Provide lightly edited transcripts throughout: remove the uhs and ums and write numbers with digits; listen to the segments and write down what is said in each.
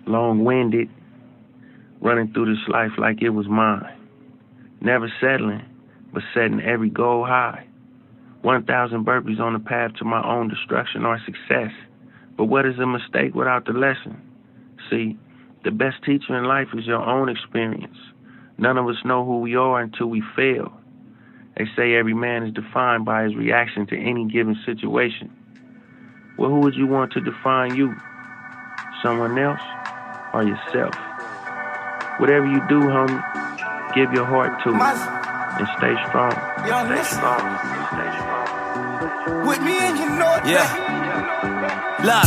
long-winded, running through this life like it was mine. Never settling, but setting every goal high. 1,000 burpees on the path to my own destruction or success. But what is a mistake without the lesson? See, the best teacher in life is your own experience. None of us know who we are until we fail. They say every man is defined by his reaction to any given situation. Well, who would you want to define you? Someone else or yourself? Whatever you do, homie, give your heart to it and stay strong. Stay strong. Stay strong. With me and you know it. Yeah. Look,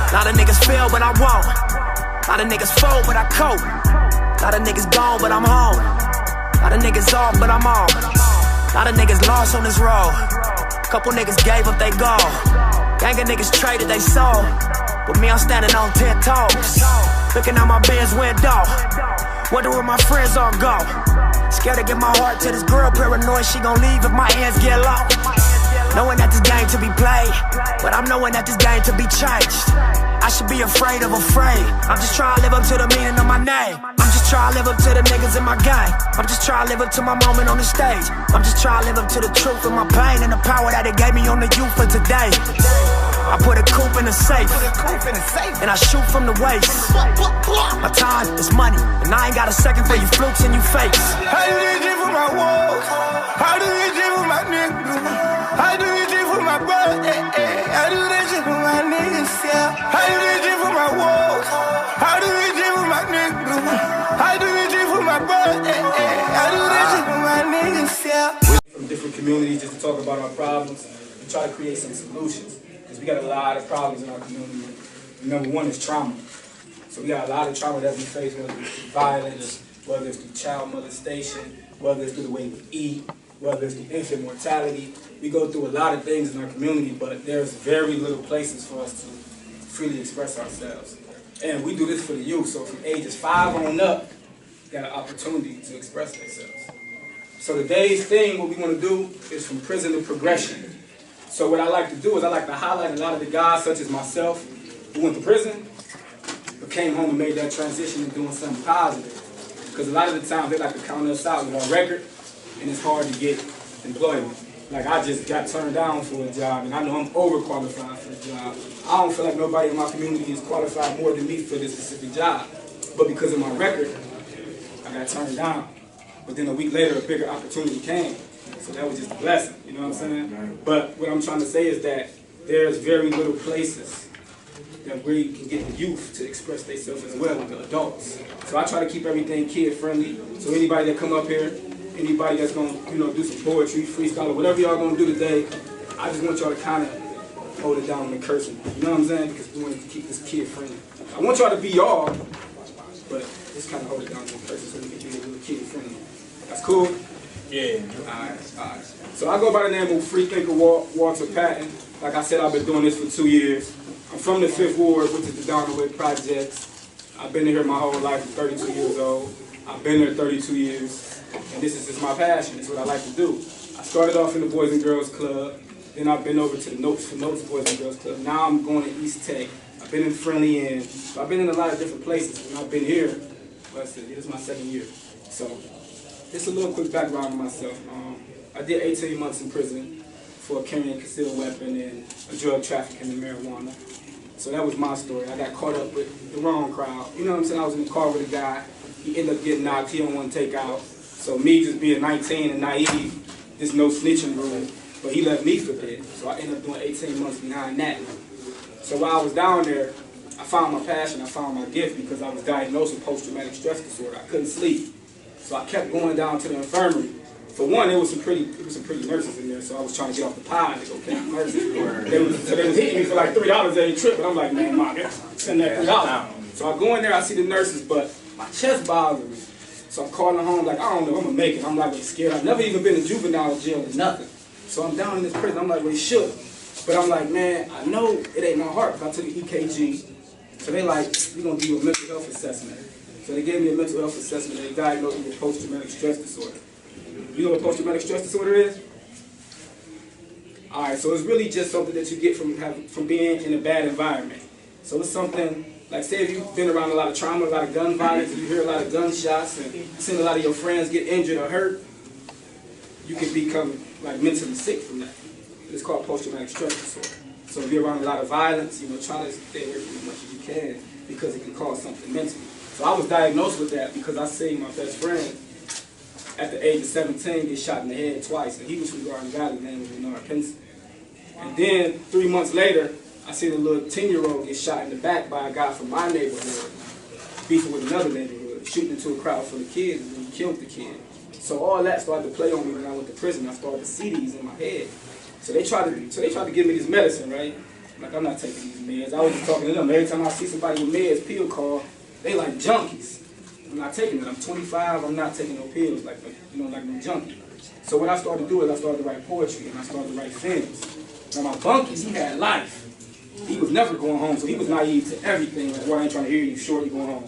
a lot of niggas fail, but I won't. A lot of niggas fold, but I cope. A lot of niggas gone, but I'm home. A lot of niggas off, but I'm on. A lot of niggas lost on this road. Couple niggas gave up they goal. Gang of niggas traded they soul. But me, I'm standing on 10 toes. Looking out my Benz window. Wonder where my friends all go. Scared to give my heart to this girl. Paranoid she gon' leave if my hands get low. Knowing that this game to be played, but I'm knowing that this game to be changed. I should be afraid of afraid. I'm just trying to live up to the meaning of my name. I'm just trying to live up to the niggas in my gang. I'm just trying to live up to my moment on the stage. I'm just trying to live up to the truth of my pain and the power that it gave me on the youth for today. I put a coupe in a safe, and I shoot from the waist. My time is money, and I ain't got a second for you flukes and you fakes. How do you do for my walls? How do you do for my niggas? How do you do for my brother? How do you do for my niggas? Yeah. How do you do for my walls? How do you do for my niggas? How do you do for my brother? How do you do for my niggas? Yeah. We're from different communities just to talk about our problems and try to create some solutions. Because we got a lot of problems in our community. Number one is trauma. So we got a lot of trauma that we face, whether it's through violence, whether it's through child molestation, whether it's through the way we eat, whether it's through infant mortality. We go through a lot of things in our community, but there's very little places for us to freely express ourselves. And we do this for the youth, so from ages 5 on up, got an opportunity to express themselves. So today's thing, what we want to do is from prison to progression. So what I like to do is I like to highlight a lot of the guys, such as myself, who went to prison, but came home and made that transition to doing something positive. Because a lot of the times they like to count us out with our record, and it's hard to get employment. Like I just got turned down for a job, and I know I'm overqualified for a job. I don't feel like nobody in my community is qualified more than me for this specific job. But because of my record, I got turned down. But then a week later, a bigger opportunity came. So that was just a blessing, you know what I'm saying? But what I'm trying to say is that there's very little places that we can get the youth to express themselves as well with the adults. So I try to keep everything kid-friendly. So anybody that come up here, anybody that's gonna, do some poetry, freestyle, or whatever y'all gonna do today, I just want y'all to kind of hold it down on the cursing. You know what I'm saying? Because we want to keep this kid-friendly. I want y'all to be y'all, but just kind of hold it down on the cursing so we can be a little kid-friendly. That's cool? Yeah. Alright. So I go by the name of Freethinker Walter Patton. Like I said, I've been doing this for 2 years. I'm from the 5th Ward, which is the Downway Projects. I've been here my whole life. I'm 32 years old. I've been there 32 years. And this is just my passion. It's what I like to do. I started off in the Boys and Girls Club. Then I've been over to the Notes for Notes Boys and Girls Club. Now I'm going to East Tech. I've been in Friendly Inn. So I've been in a lot of different places. And I've been here, but this is my 2nd year. So just a little quick background on myself. I did 18 months in prison for carrying a concealed weapon and a drug trafficking and marijuana. So that was my story. I got caught up with the wrong crowd. You know what I'm saying? I was in the car with a guy. He ended up getting knocked. He don't want to take out. So me just being 19 and naive, there's no snitching rule. But he left me for dead. So I ended up doing 18 months behind that. So while I was down there, I found my passion. I found my gift because I was diagnosed with post-traumatic stress disorder. I couldn't sleep. So I kept going down to the infirmary. For one, it was some pretty nurses in there, so I was trying to get off the pod to go catch nurses. They was hitting me for like $3 every trip, but I'm like, man, send that $3. So I go in there, I see the nurses, but my chest bothers me. So I'm calling home like, I don't know, I'm gonna make it. I'm like, scared. I've never even been in juvenile jail or nothing. So I'm down in this prison, I'm like, really shook. But I'm like, man, I know it ain't my heart, because I took an EKG. So they like, we're gonna give you a mental health assessment. So they gave me a mental health assessment, and they diagnosed me with post-traumatic stress disorder. You know what post-traumatic stress disorder is? Alright, so it's really just something that you get from being in a bad environment. So it's something Like say if you've been around a lot of trauma, a lot of gun violence, and you hear a lot of gunshots, and seen a lot of your friends get injured or hurt, you can become like mentally sick from that. It's called post-traumatic stress disorder. So if you're around a lot of violence, you know, try to stay away from as much as you can because it can cause something mentally. So I was diagnosed with that because I seen my best friend at the age of 17 get shot in the head twice, and he was from Garden Valley, name was Bernard Pinson. And then 3 months later, I seen a little 10-year-old get shot in the back by a guy from my neighborhood, beefing with another neighborhood, shooting into a crowd full of kids, and he killed the kid. So all that started to play on me when I went to prison. I started to see these in my head. So they tried to give me this medicine, right? Like, I'm not taking these meds. I was just talking to them. Every time I see somebody with meds, pill card, they like junkies. I'm not taking it. I'm 25. I'm not taking no pills, like no junkie. So what I started to do is I started to write poetry and I started to write films. Now my bunkies, he had life. He was never going home, so he was naive to everything. Like, well, I ain't trying to hear you, short, you going home.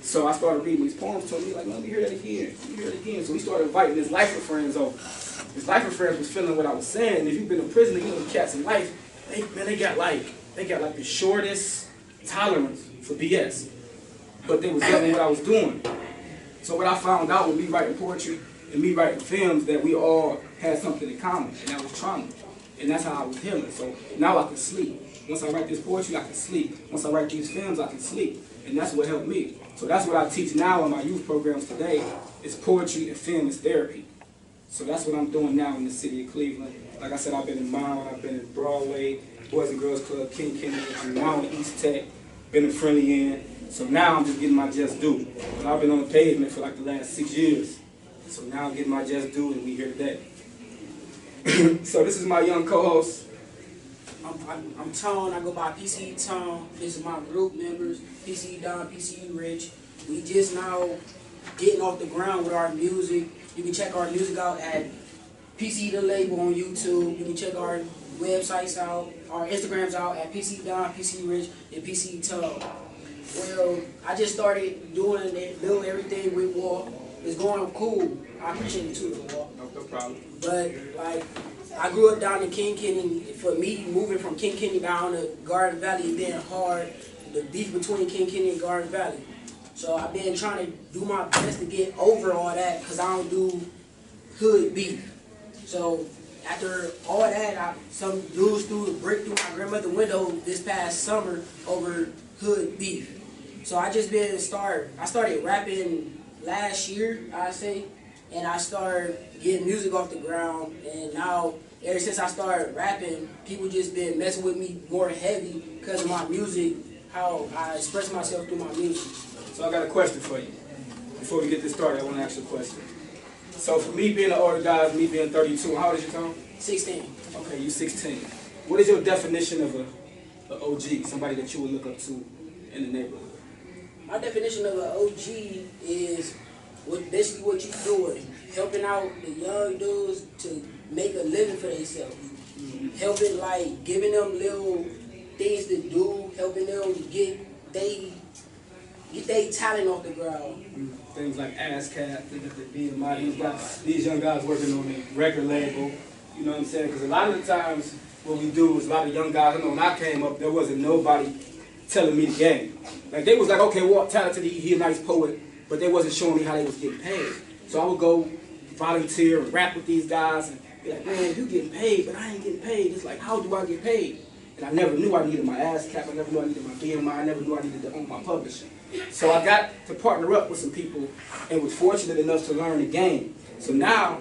So I started reading these poems to him. He like, let me hear that again. Let me hear it again. So he started inviting his lifer friends over. His lifer friends was feeling what I was saying. And if you've been in prison, you know the cats in life, they got like the shortest tolerance for BS. But they was loving what I was doing. So what I found out with me writing poetry and me writing films, that we all had something in common, and that was trauma. And that's how I was healing. So now I can sleep. Once I write this poetry, I can sleep. Once I write these films, I can sleep. And that's what helped me. So that's what I teach now in my youth programs today, is poetry and film is therapy. So that's what I'm doing now in the city of Cleveland. Like I said, I've been in Mound, I've been in Broadway, Boys and Girls Club, King Kennedy, Mound East Tech, been in Friendly Inn. So now I'm just getting my just due. But I've been on the pavement for like the last 6 years. So now I'm getting my just due, and we here today. So this is my young co-host. I'm Tone. I go by PCE Tone. This is my group members, PCE Don, PCE Rich. We just now getting off the ground with our music. You can check our music out at PCE The Label on YouTube. You can check our websites out, our Instagrams out at PCE Don, PCE Rich, and PCE Tone. Well, I just started doing it, building everything with Walt. It's going cool. I appreciate it too, Walt. No problem. But like, I grew up down in King Kenny. For me, moving from King Kenny down to Garden Valley has been hard. The beef between King Kenny and Garden Valley. So I've been trying to do my best to get over all that because I don't do hood beef. So after all that, some dudes threw a brick through my grandmother's window this past summer over hood beef. So I started rapping last year, I say, and I started getting music off the ground, and now ever since I started rapping, people just been messing with me more heavy because of my music, how I express myself through my music. So I got a question for you. Before we get this started, I want to ask you a question. So for me being an older guy, me being 32, how old is you, Tom? 16. Okay, you 16. What is your definition of an OG, somebody that you would look up to in the neighborhood? My definition of an OG is basically what you're doing, helping out the young dudes to make a living for themselves. Helping, like, giving them little things to do, helping them get their talent off the ground. Things like ASCAP, things like the BMI, these young guys working on a record label, you know what I'm saying? Because a lot of the times what we do is a lot of young guys, I know when I came up, there wasn't nobody telling me the game. Like, they was like, okay, Walt talented, he a nice poet, but they wasn't showing me how they was getting paid. So I would go volunteer and rap with these guys and be like, man, you getting paid, but I ain't getting paid. It's like, how do I get paid? And I never knew I needed my ASCAP, I never knew I needed my BMI, I never knew I needed to own my publishing. So I got to partner up with some people and was fortunate enough to learn the game. So now,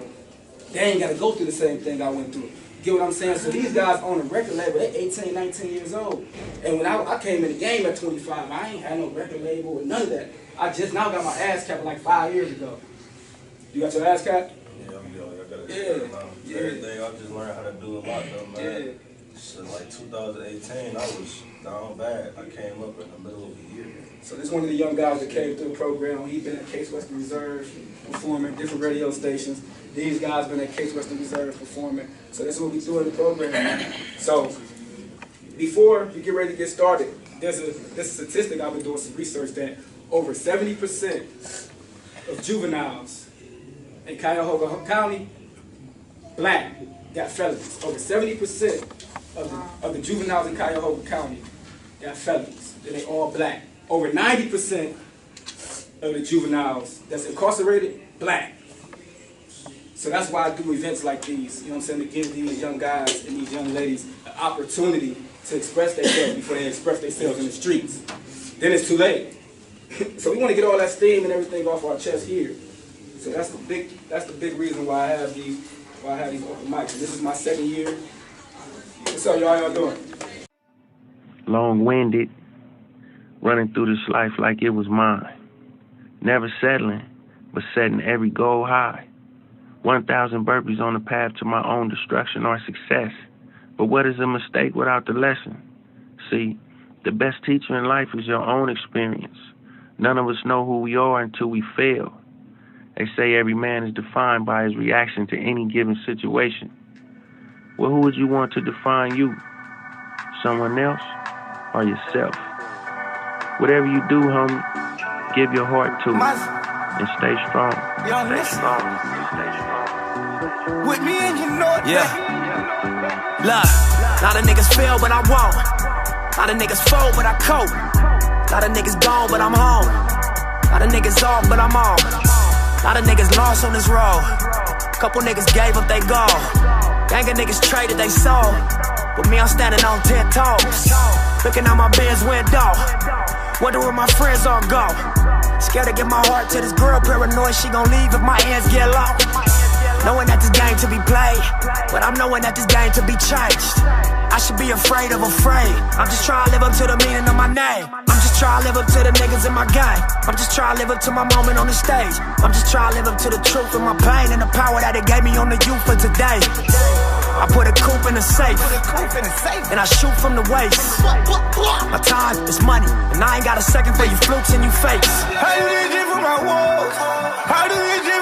they ain't got to go through the same thing I went through. Get what I'm saying? So these guys on a record label, they're 18, 19 years old. And when I came in the game at 25, I ain't had no record label or none of that. I just now got my ASCAP like 5 years ago. You got your ASCAP? Yeah, I got it. Yeah. Everything I just learned how to do a lot though, man. Yeah. So like 2018, I was down bad. I came up in the middle of the year. So this is one of the young guys that came through the program. He's been at Case Western Reserve performing different radio stations. These guys been at Case Western Reserve performing. So this is what we do in the program. So before we get ready to get started, there's a statistic I've been doing some research that over 70% of juveniles in Cuyahoga County, black, got felonies. Over 70% of the juveniles in Cuyahoga County got felonies. and they all black. Over 90% of the juveniles that's incarcerated, black. So that's why I do events like these, you know what I'm saying, to give these young guys and these young ladies an opportunity to express themselves before they express themselves in the streets. Then it's too late. So we want to get all that steam and everything off our chest here. So that's the big reason why I have these open mics. And this is my second year. What's up, y'all doing? Long-winded, running through this life like it was mine. Never settling, but setting every goal high. 1,000 burpees on the path to my own destruction or success. But what is a mistake without the lesson? See, the best teacher in life is your own experience. None of us know who we are until we fail. They say every man is defined by his reaction to any given situation. Well, who would you want to define you? Someone else or yourself? Whatever you do, homie, give your heart to it and stay strong. Stay strong. Stay strong. With me and you know it. Yeah. Look, lot of niggas fail, but I won't. Lot of niggas fold, but I cope. Lot of niggas gone, but I'm home. Lot of niggas off, but I'm on. Lot of niggas lost on this road. Couple niggas gave up they goal. Gang of niggas traded they soul. But me, I'm standing on 10 toes. Looking out my Benz window. Wonder where my friends all go. Scared to give my heart to this girl. Paranoid she gon' leave if my hands get low. Knowing that this game to be played, but I'm knowing that this game to be changed. I should be afraid of afraid. I'm just trying to live up to the meaning of my name. I'm just trying to live up to the niggas in my gang. I'm just trying to live up to my moment on the stage. I'm just trying to live up to the truth of my pain and the power that it gave me on the youth for today. I put a coupe in the safe, and I shoot from the waist. My time is money, and I ain't got a second for you flukes and you fakes. How do they for my walls? How do they